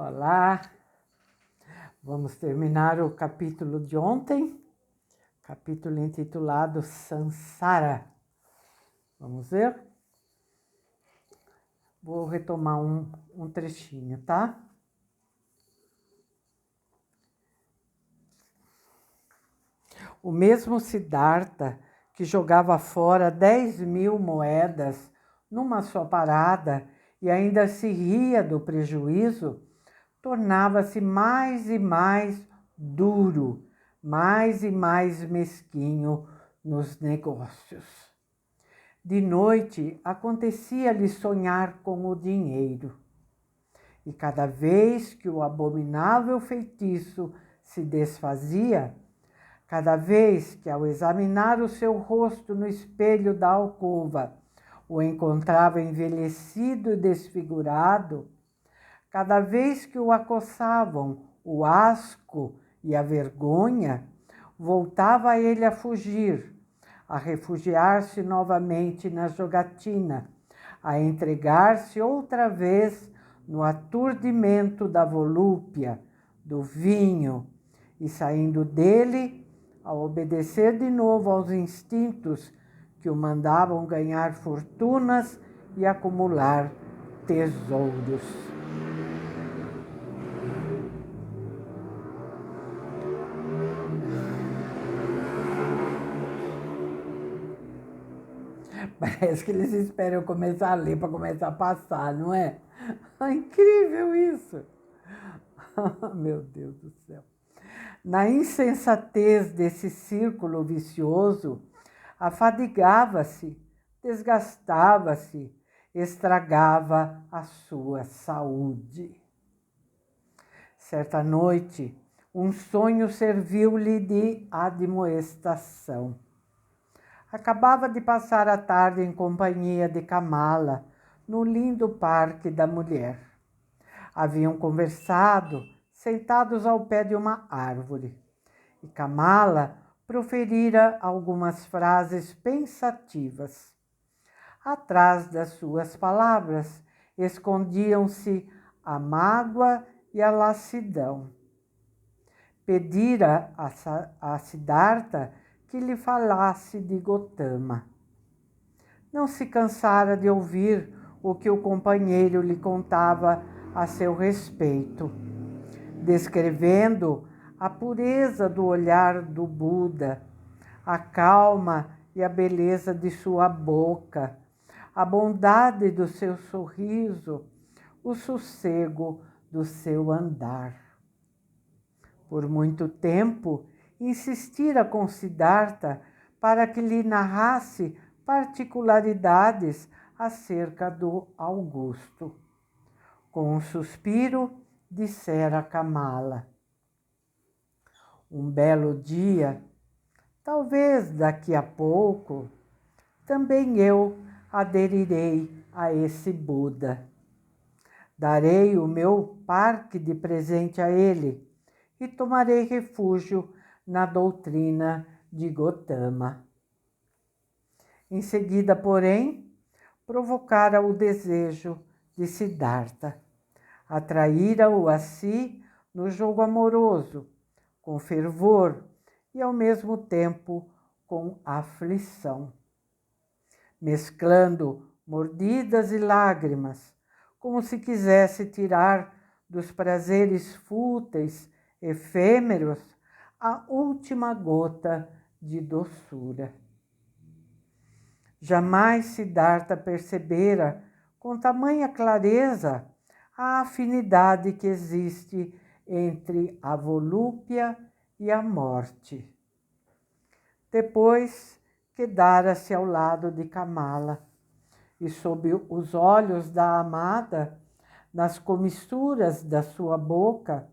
Olá, vamos terminar o capítulo de ontem, capítulo intitulado Sansara. Vamos ver? Vou retomar um trechinho, tá? O mesmo Siddhartha que jogava fora 10.000 moedas numa só parada e ainda se ria do prejuízo, tornava-se mais e mais duro, mais e mais mesquinho nos negócios. De noite, acontecia-lhe sonhar com o dinheiro. E cada vez que o abominável feitiço se desfazia, cada vez que, ao examinar o seu rosto no espelho da alcova, o encontrava envelhecido e desfigurado, cada vez que o acossavam o asco e a vergonha, voltava ele a fugir, a refugiar-se novamente na jogatina, a entregar-se outra vez no aturdimento da volúpia, do vinho, e saindo dele, a obedecer de novo aos instintos que o mandavam ganhar fortunas e acumular tesouros. Parece que eles esperam eu começar a ler para começar a passar, não é? É incrível isso! Meu Deus do céu! Na insensatez desse círculo vicioso, afadigava-se, desgastava-se, estragava a sua saúde. Certa noite, um sonho serviu-lhe de admoestação. Acabava de passar a tarde em companhia de Kamala, no lindo Parque da Mulher. Haviam conversado, sentados ao pé de uma árvore, e Kamala proferira algumas frases pensativas. Atrás das suas palavras escondiam-se a mágoa e a lassidão. Pedira a Siddhartha que lhe falasse de Gotama. Não se cansara de ouvir o que o companheiro lhe contava a seu respeito, descrevendo a pureza do olhar do Buda, a calma e a beleza de sua boca, a bondade do seu sorriso, o sossego do seu andar. Por muito tempo, insistira com Siddhartha para que lhe narrasse particularidades acerca do Augusto. Com um suspiro, dissera Kamala: um belo dia, talvez daqui a pouco, também eu aderirei a esse Buda. Darei o meu parque de presente a ele e tomarei refúgio na doutrina de Gotama. Em seguida, porém, provocara o desejo de Siddhartha, atraíra-o a si no jogo amoroso, com fervor e ao mesmo tempo com aflição, mesclando mordidas e lágrimas, como se quisesse tirar dos prazeres fúteis, efêmeros, a última gota de doçura. Jamais Siddhartha percebera com tamanha clareza a afinidade que existe entre a volúpia e a morte. Depois, quedara-se ao lado de Kamala e, sob os olhos da amada, nas comissuras da sua boca,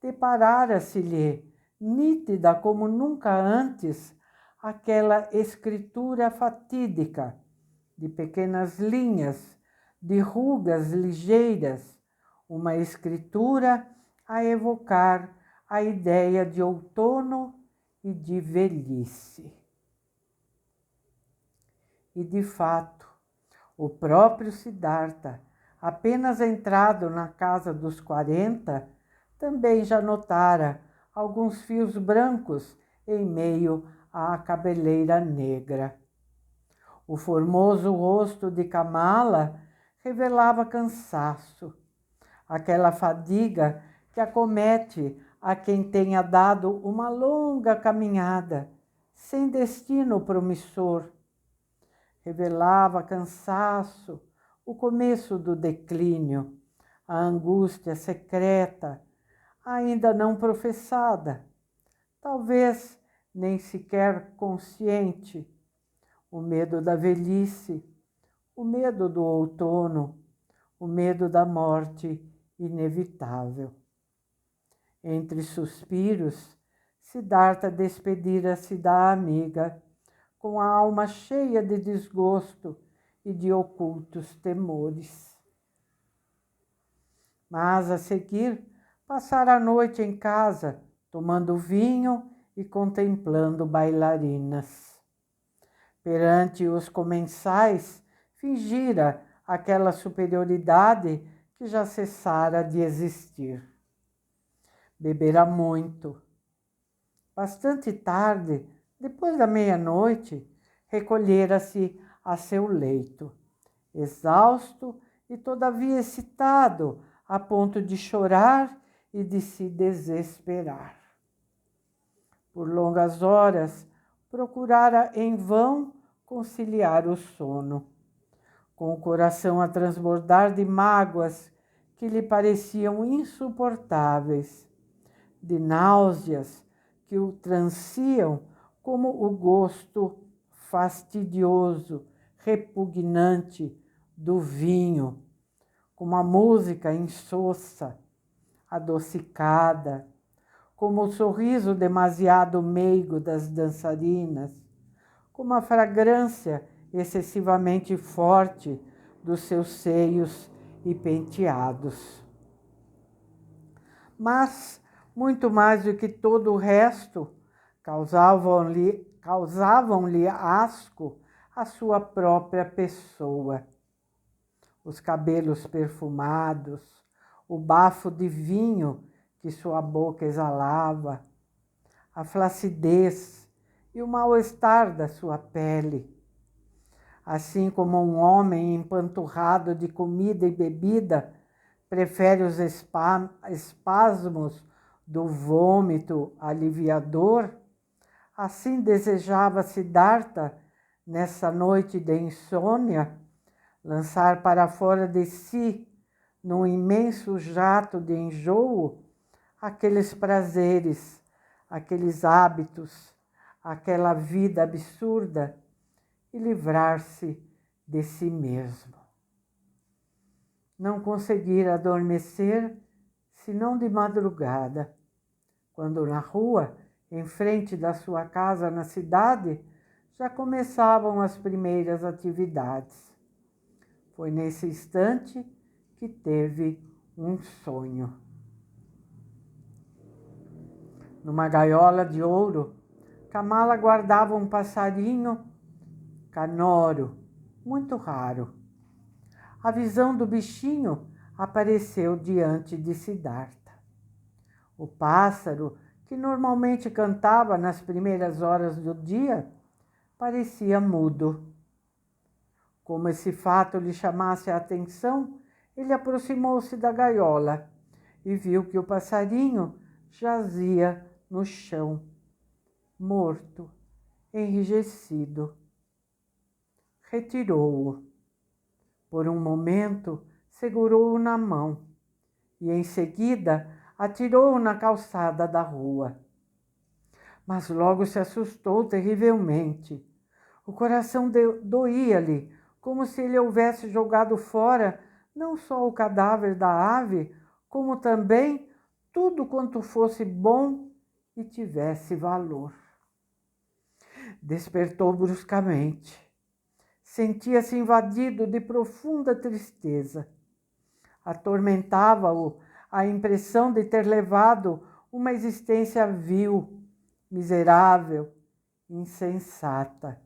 deparara-se-lhe, nítida como nunca antes, aquela escritura fatídica, de pequenas linhas, de rugas ligeiras, uma escritura a evocar a ideia de outono e de velhice. E, de fato, o próprio Siddhartha apenas entrado na casa dos 40, também já notara alguns fios brancos em meio à cabeleira negra. O formoso rosto de Kamala revelava cansaço, aquela fadiga que acomete a quem tenha dado uma longa caminhada, sem destino promissor. Revelava cansaço, o começo do declínio, a angústia secreta, ainda não professada, talvez nem sequer consciente, o medo da velhice, o medo do outono, o medo da morte inevitável. Entre suspiros, Siddhartha despedira-se da amiga, com a alma cheia de desgosto e de ocultos temores. Mas, a seguir, passara a noite em casa, tomando vinho e contemplando bailarinas. Perante os comensais, fingira aquela superioridade que já cessara de existir. Bebera muito. Bastante tarde, depois da meia-noite, recolhera-se a seu leito, exausto e todavia excitado, a ponto de chorar e de se desesperar. Por longas horas, procurara em vão conciliar o sono, com o coração a transbordar de mágoas que lhe pareciam insuportáveis, de náuseas que o transiam como o gosto fastidioso, repugnante do vinho, como a música insossa, adocicada, como o sorriso demasiado meigo das dançarinas, como a fragrância excessivamente forte dos seus seios e penteados. Mas, muito mais do que todo o resto, causavam-lhe asco a sua própria pessoa. Os cabelos perfumados, o bafo de vinho que sua boca exalava, a flacidez e o mal-estar da sua pele. Assim como um homem empanturrado de comida e bebida prefere os espasmos do vômito aliviador, assim desejava Siddhartha, nessa noite de insônia, lançar para fora de si, num imenso jato de enjoo, aqueles prazeres, aqueles hábitos, aquela vida absurda e livrar-se de si mesmo. Não conseguira adormecer senão de madrugada, quando na rua, em frente da sua casa na cidade, já começavam as primeiras atividades. Foi nesse instante que teve um sonho. Numa gaiola de ouro, Kamala guardava um passarinho canoro, muito raro. A visão do bichinho apareceu diante de Siddhartha. O pássaro, que normalmente cantava nas primeiras horas do dia, parecia mudo. Como esse fato lhe chamasse a atenção, ele aproximou-se da gaiola e viu que o passarinho jazia no chão, morto, enrijecido. Retirou-o. Por um momento, segurou-o na mão e, em seguida, atirou-o na calçada da rua. Mas logo se assustou terrivelmente. O coração doía-lhe, como se ele houvesse jogado fora não só o cadáver da ave, como também tudo quanto fosse bom e tivesse valor. Despertou bruscamente. Sentia-se invadido de profunda tristeza. Atormentava-o a impressão de ter levado uma existência vil, miserável, insensata.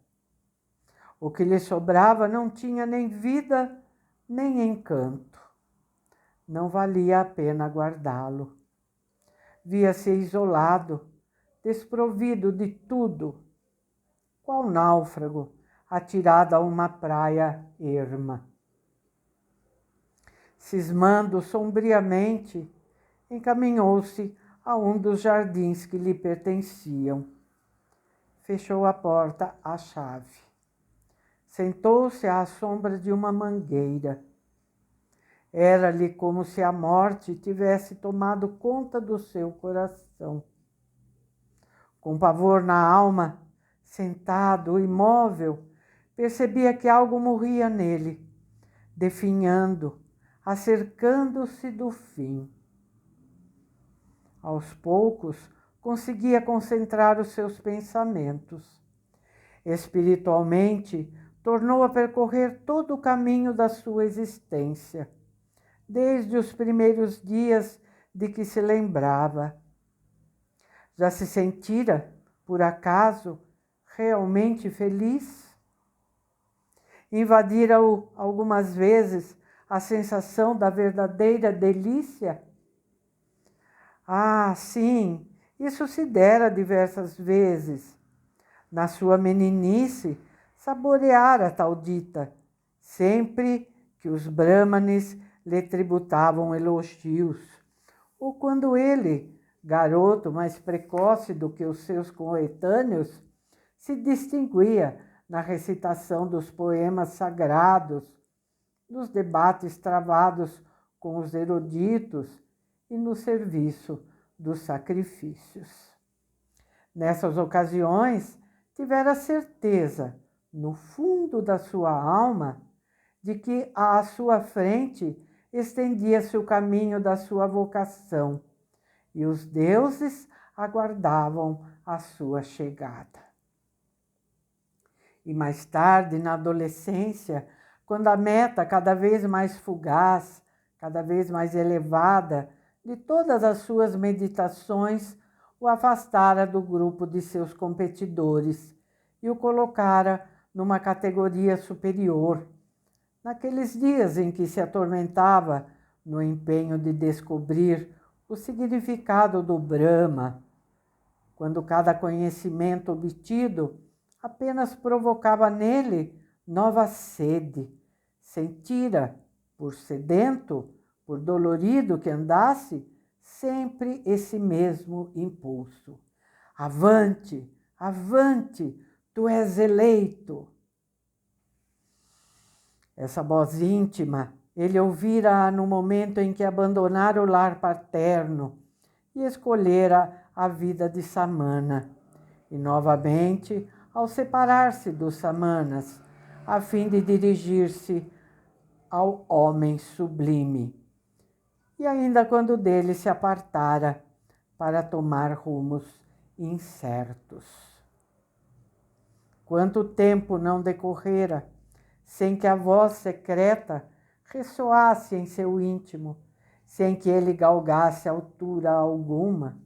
O que lhe sobrava não tinha nem vida, nem encanto. não valia a pena guardá-lo. Via-se isolado, desprovido de tudo, qual náufrago atirado a uma praia erma. Cismando sombriamente, encaminhou-se a um dos jardins que lhe pertenciam. Fechou a porta à chave. Sentou-se à sombra de uma mangueira. Era-lhe como se a morte tivesse tomado conta do seu coração. Com pavor na alma, sentado, imóvel, percebia que algo morria nele, definhando, acercando-se do fim. Aos poucos, conseguia concentrar os seus pensamentos. Espiritualmente, tornou a percorrer todo o caminho da sua existência, desde os primeiros dias de que se lembrava. Já se sentira, por acaso, realmente feliz? Invadira-o algumas vezes a sensação da verdadeira delícia? Ah, sim, isso se dera diversas vezes. Na sua meninice, saboreara tal dita, sempre que os brahmanes lhe tributavam elogios, ou quando ele, garoto mais precoce do que os seus coetâneos, se distinguia na recitação dos poemas sagrados, nos debates travados com os eruditos e no serviço dos sacrifícios. Nessas ocasiões, tivera certeza, no fundo da sua alma, de que à sua frente estendia-se o caminho da sua vocação, e os deuses aguardavam a sua chegada. E mais tarde, na adolescência, quando a meta cada vez mais fugaz, cada vez mais elevada, de todas as suas meditações, o afastara do grupo de seus competidores e o colocara numa categoria superior. Naqueles dias em que se atormentava no empenho de descobrir o significado do Brahma, quando cada conhecimento obtido apenas provocava nele nova sede, sentira, por sedento, por dolorido que andasse, sempre esse mesmo impulso. Avante, avante, tu és eleito. Essa voz íntima, ele ouvira no momento em que abandonara o lar paterno e escolhera a vida de Samana. E novamente, ao separar-se dos Samanas, a fim de dirigir-se ao homem sublime. E ainda quando dele se apartara para tomar rumos incertos. Quanto tempo não decorrera sem que a voz secreta ressoasse em seu íntimo, sem que ele galgasse altura alguma.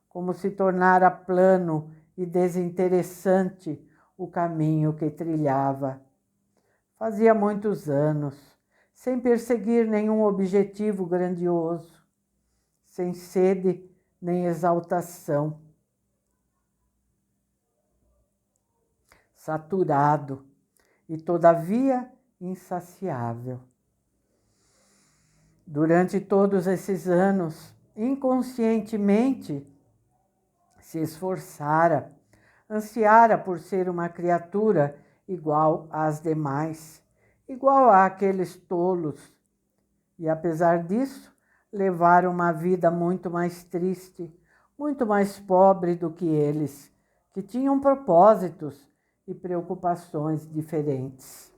Como se tornara plano e desinteressante o caminho que trilhava. Fazia muitos anos, sem perseguir nenhum objetivo grandioso, sem sede nem exaltação. Saturado e, todavia, insaciável. Durante todos esses anos, inconscientemente, se esforçara, ansiara por ser uma criatura igual às demais, igual àqueles tolos, e apesar disso, levar uma vida muito mais triste, muito mais pobre do que eles, que tinham propósitos e preocupações diferentes.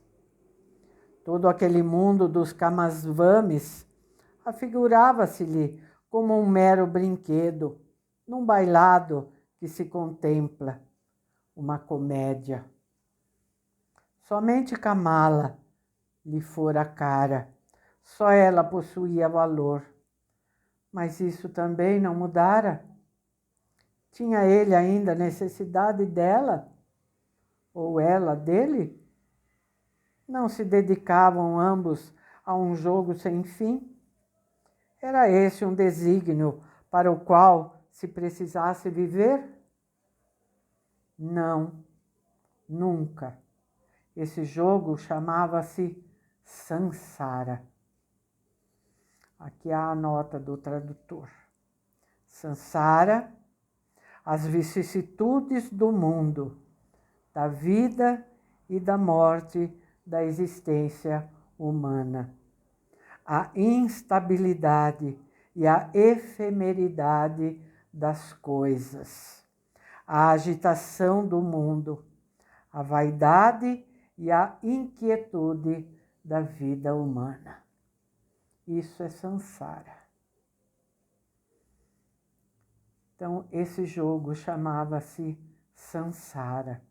Todo aquele mundo dos Kamasvamis afigurava-se-lhe como um mero brinquedo, num bailado que se contempla, uma comédia. Somente Kamala lhe fora cara, só ela possuía valor. Mas isso também não mudara. Tinha ele ainda necessidade dela? Ou ela dele? Não se dedicavam ambos a um jogo sem fim? Era esse um desígnio para o qual se precisasse viver? Não, nunca. Esse jogo chamava-se Sansara. Aqui há a nota do tradutor. Sansara, as vicissitudes do mundo, da vida e da morte da existência humana. A instabilidade e a efemeridade das coisas. A agitação do mundo, a vaidade e a inquietude da vida humana. Isso é Sansara. Então, esse jogo chamava-se Sansara.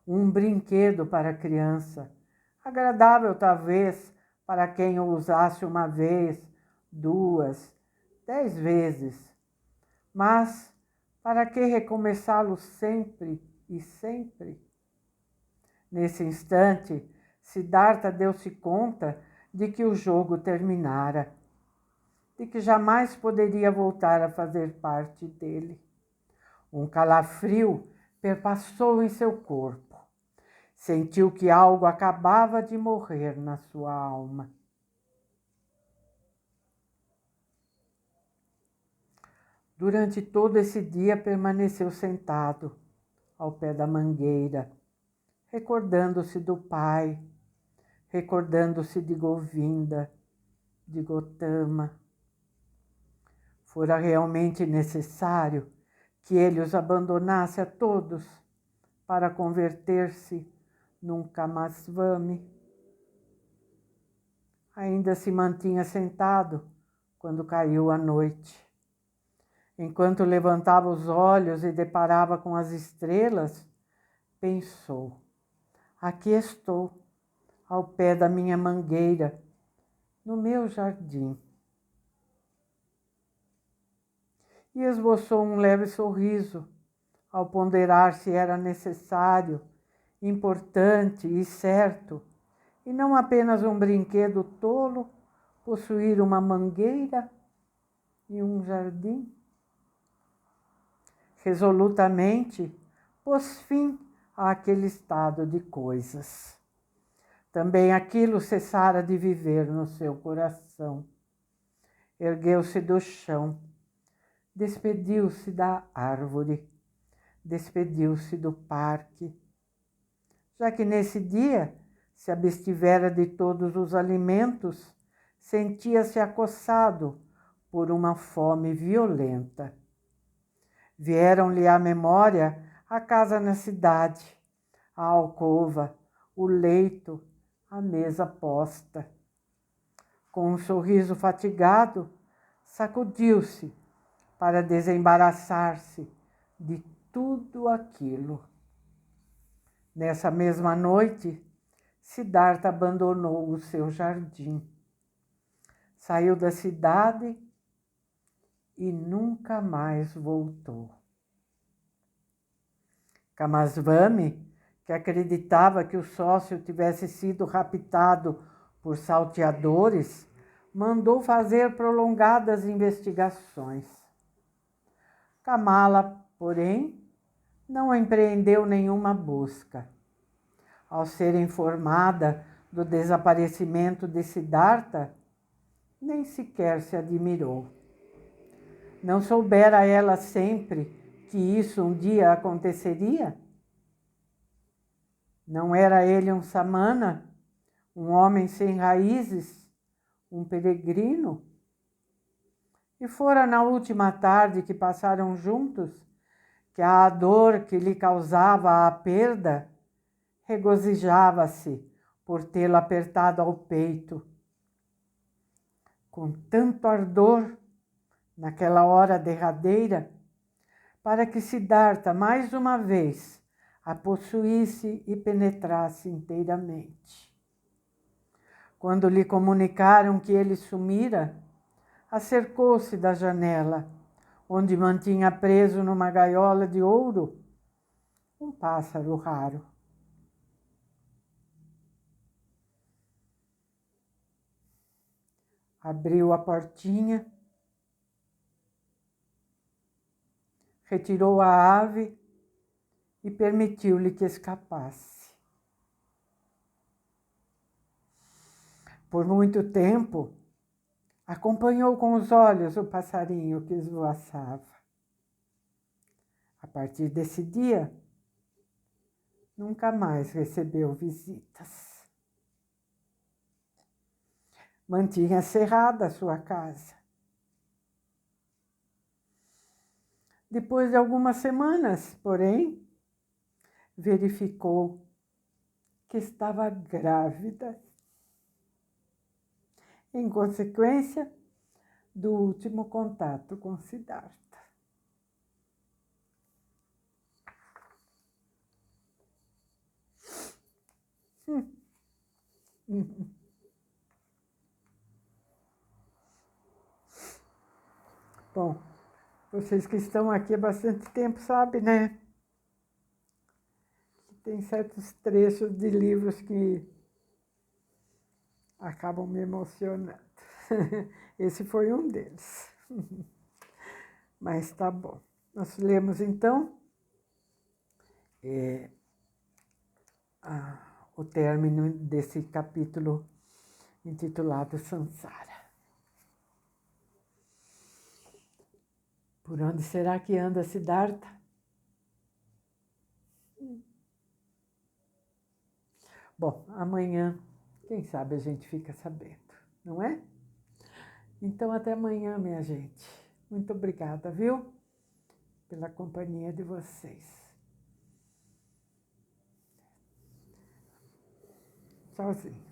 Um brinquedo para a criança, agradável talvez para quem o usasse uma vez, 2, 10 vezes, mas para que recomeçá-lo sempre e sempre? Nesse instante, Siddhartha deu-se conta de que o jogo terminara, de que jamais poderia voltar a fazer parte dele. Um calafrio perpassou em seu corpo. Sentiu que algo acabava de morrer na sua alma. Durante todo esse dia permaneceu sentado ao pé da mangueira, recordando-se do pai, recordando-se de Govinda, de Gotama. Fora realmente necessário que ele os abandonasse a todos para converter-se num Kamasvami. Ainda se mantinha sentado quando caiu a noite. Enquanto levantava os olhos e deparava com as estrelas, pensou: aqui estou, ao pé da minha mangueira, no meu jardim. E esboçou um leve sorriso ao ponderar se era necessário, importante e certo, e não apenas um brinquedo tolo, possuir uma mangueira e um jardim. Resolutamente pôs fim àquele estado de coisas. Também aquilo cessara de viver no seu coração. Ergueu-se do chão, despediu-se da árvore, despediu-se do parque. Já que nesse dia se abstivera de todos os alimentos, sentia-se acossado por uma fome violenta. Vieram-lhe à memória a casa na cidade, a alcova, o leito, a mesa posta. Com um sorriso fatigado, sacudiu-se para desembaraçar-se de tudo aquilo. Nessa mesma noite, Siddhartha abandonou o seu jardim. Saiu da cidade e nunca mais voltou. Kamasvami, que acreditava que o sócio tivesse sido raptado por salteadores, mandou fazer prolongadas investigações. Kamala, porém, não empreendeu nenhuma busca. Ao ser informada do desaparecimento de Siddhartha, nem sequer se admirou. Não soubera ela sempre que isso um dia aconteceria? Não era ele um samana, um homem sem raízes, um peregrino? E fora na última tarde que passaram juntos, que a dor que lhe causava a perda regozijava-se por tê-lo apertado ao peito. Com tanto ardor, naquela hora derradeira, para que Siddhartha mais uma vez a possuísse e penetrasse inteiramente. Quando lhe comunicaram que ele sumira, acercou-se da janela, onde mantinha preso numa gaiola de ouro um pássaro raro. abriu a portinha, retirou a ave e permitiu-lhe que escapasse. Por muito tempo, acompanhou com os olhos o passarinho que esvoaçava. A partir desse dia, nunca mais recebeu visitas. Mantinha cerrada a sua casa. Depois de algumas semanas, porém, verificou que estava grávida. Em consequência do último contato com Siddhartha. Bom, vocês que estão aqui há bastante tempo sabem, né? Que tem certos trechos de livros que acabam me emocionando. Esse foi um deles. Mas tá bom. Nós lemos então o término desse capítulo intitulado Sansara. Por onde será que anda Siddhartha? Bom, amanhã, quem sabe a gente fica sabendo, não é? Então, até amanhã, minha gente. Muito obrigada, viu? Pela companhia de vocês. Tchauzinho.